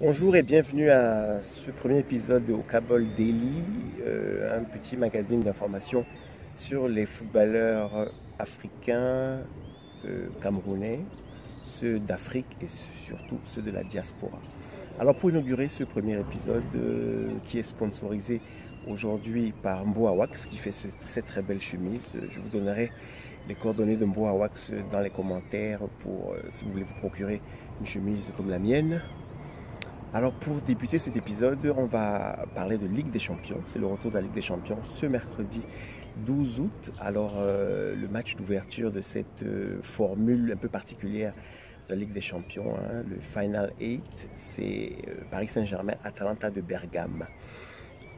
Bonjour et bienvenue à ce premier épisode au Kabul Daily, un petit magazine d'information sur les footballeurs africains, camerounais, ceux d'Afrique et surtout ceux de la diaspora. Alors pour inaugurer ce premier épisode qui est sponsorisé aujourd'hui par Mboa Wax qui fait cette très belle chemise, je vous donnerai les coordonnées de Mboa Wax dans les commentaires pour si vous voulez vous procurer une chemise comme la mienne. Alors pour débuter cet épisode, on va parler de Ligue des Champions. C'est le retour de la Ligue des Champions ce mercredi 12 août. Alors le match d'ouverture de cette formule un peu particulière de la Ligue des Champions, le Final 8, c'est Paris Saint-Germain Atalanta de Bergame.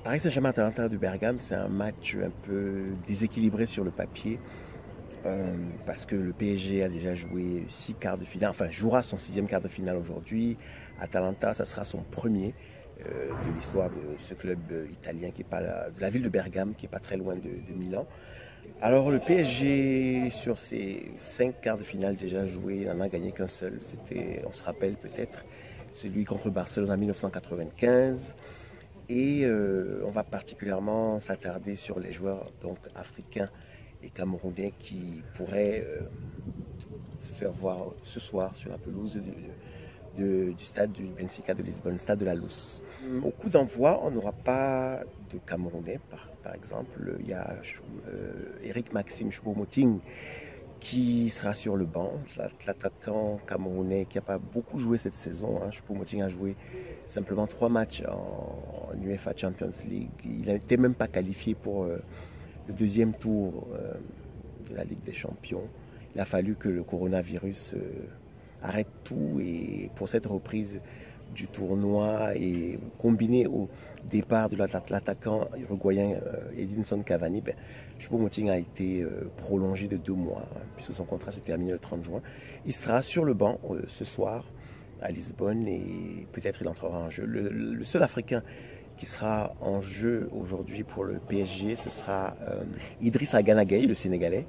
Paris Saint-Germain Atalanta de Bergame, c'est un match un peu déséquilibré sur le papier. Parce que le PSG a déjà joué 6 quarts de finale, enfin jouera son 6e quart de finale aujourd'hui. Atalanta, ça sera son premier de l'histoire de ce club italien qui est pas de la ville de Bergame, qui n'est pas très loin de Milan. Alors le PSG, sur ses 5 quarts de finale déjà joués, il n'en a gagné qu'un seul. C'était, on se rappelle peut-être, celui contre Barcelone en 1995. Et on va particulièrement s'attarder sur les joueurs donc africains et camerounais qui pourraient se faire voir ce soir sur la pelouse du stade du Benfica de Lisbonne, stade de la Luz. Au coup d'envoi, on n'aura pas de Camerounais, par exemple. Il y a Eric Maxime Choupo-Moting qui sera sur le banc, l'attaquant camerounais qui n'a pas beaucoup joué cette saison. Choupo-Moting a joué simplement 3 matchs en UEFA Champions League. Il n'était même pas qualifié pour le deuxième tour de la Ligue des Champions. Il a fallu que le coronavirus arrête tout et pour cette reprise du tournoi et combiné au départ de l'attaquant uruguayen Edinson Cavani, Choupo-Moting a été prolongé de 2 mois puisque son contrat se termine le 30 juin. Il sera sur le banc ce soir à Lisbonne et peut-être il entrera en jeu. Le seul Africain qui sera en jeu aujourd'hui pour le PSG, ce sera Idrissa Gana Gueye, le Sénégalais.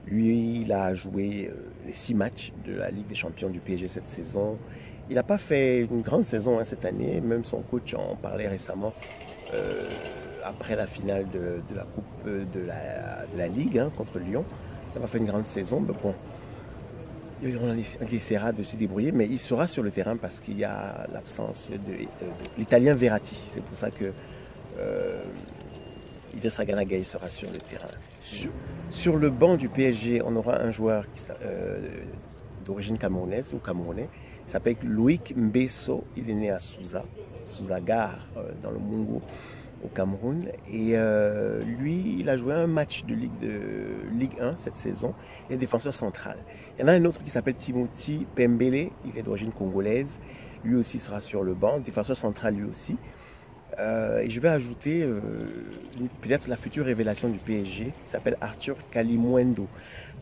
Lui, il a joué les 6 matchs de la Ligue des Champions du PSG cette saison. Il n'a pas fait une grande saison cette année, même son coach en parlait récemment après la finale de la Coupe de la Ligue contre Lyon. Il n'a pas fait une grande saison, mais bon, on essaiera de se débrouiller, mais il sera sur le terrain parce qu'il y a l'absence de l'Italien Verratti. C'est pour ça que Idrissa Gana Gueye sera sur le terrain. Sur le banc du PSG, on aura un joueur d'origine camerounaise ou camerounais. Il s'appelle Loïc Mbesso. Il est né à Souzagar, dans le Mungo, au Cameroun. Et lui, il a joué un match de Ligue 1 cette saison. Il est défenseur central. Il y en a un autre qui s'appelle Timothy Pembele. Il est d'origine congolaise. Lui aussi sera sur le banc. Défenseur central lui aussi. Et je vais ajouter peut-être la future révélation du PSG qui s'appelle Arthur Kalimwendo.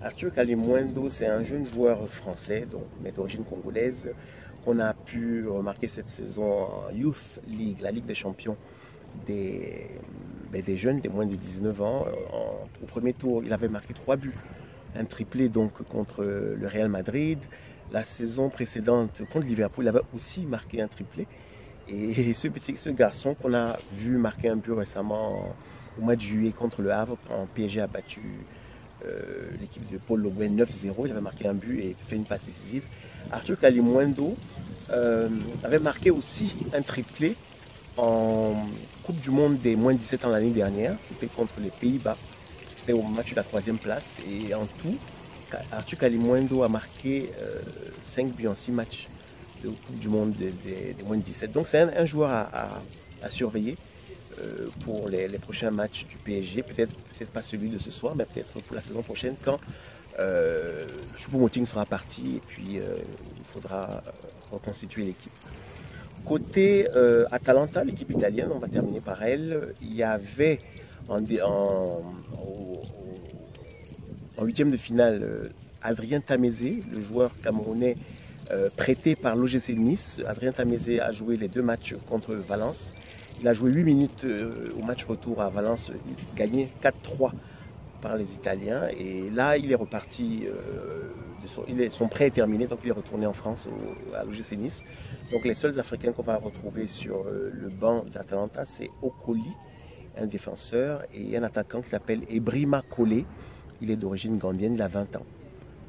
Arthur Kalimwendo, c'est un jeune joueur français, donc, mais d'origine congolaise, qu'on a pu remarquer cette saison en Youth League, la Ligue des champions des jeunes, des moins de 19 ans. Au premier tour, il avait marqué 3 buts. Un triplé donc contre le Real Madrid. La saison précédente contre Liverpool, il avait aussi marqué un triplé. Et ce garçon qu'on a vu marquer un but récemment au mois de juillet contre le Havre, quand PSG a battu l'équipe de Paul Le Guen 9-0, il avait marqué un but et fait une passe décisive. Arthur Kalimwendo avait marqué aussi un triplé en Coupe du Monde des moins de 17 ans l'année dernière. C'était contre les Pays-Bas. C'était au match de la 3e place. Et en tout, Arthur Kalimwendo a marqué 5 buts en 6 matchs de Coupe du Monde des moins de 17. Donc c'est un joueur à surveiller pour les prochains matchs du PSG. Peut-être pas celui de ce soir, mais peut-être pour la saison prochaine quand Choupo-Moting sera parti et puis il faudra reconstituer l'équipe. Côté Atalanta, l'équipe italienne, on va terminer par elle. Il y avait en 8e de finale Adrien Tamézé, le joueur camerounais prêté par l'OGC Nice. Adrien Tamézé a joué les 2 matchs contre Valence. Il a joué 8 minutes au match retour à Valence, gagné 4-3 par les Italiens. Et là, il est reparti son prêt est terminé, donc il est retourné en France, à l'OGC Nice. Donc les seuls Africains qu'on va retrouver sur le banc d'Atalanta, c'est Okoli, un défenseur, et un attaquant qui s'appelle Ebrima Kole. Il est d'origine gambienne, il a 20 ans.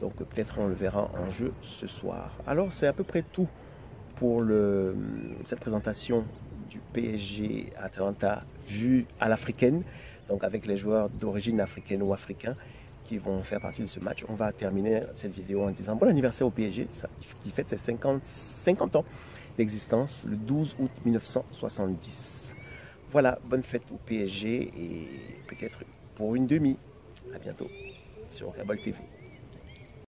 Donc peut-être on le verra en jeu ce soir. Alors c'est à peu près tout pour cette présentation du PSG Atalanta vue à l'africaine, donc avec les joueurs d'origine africaine ou africains qui vont faire partie de ce match. On va terminer cette vidéo en disant bon anniversaire au PSG, qui fête ses 50 ans d'existence le 12 août 1970. Voilà, bonne fête au PSG et peut-être pour une demi. À bientôt sur Cabol TV.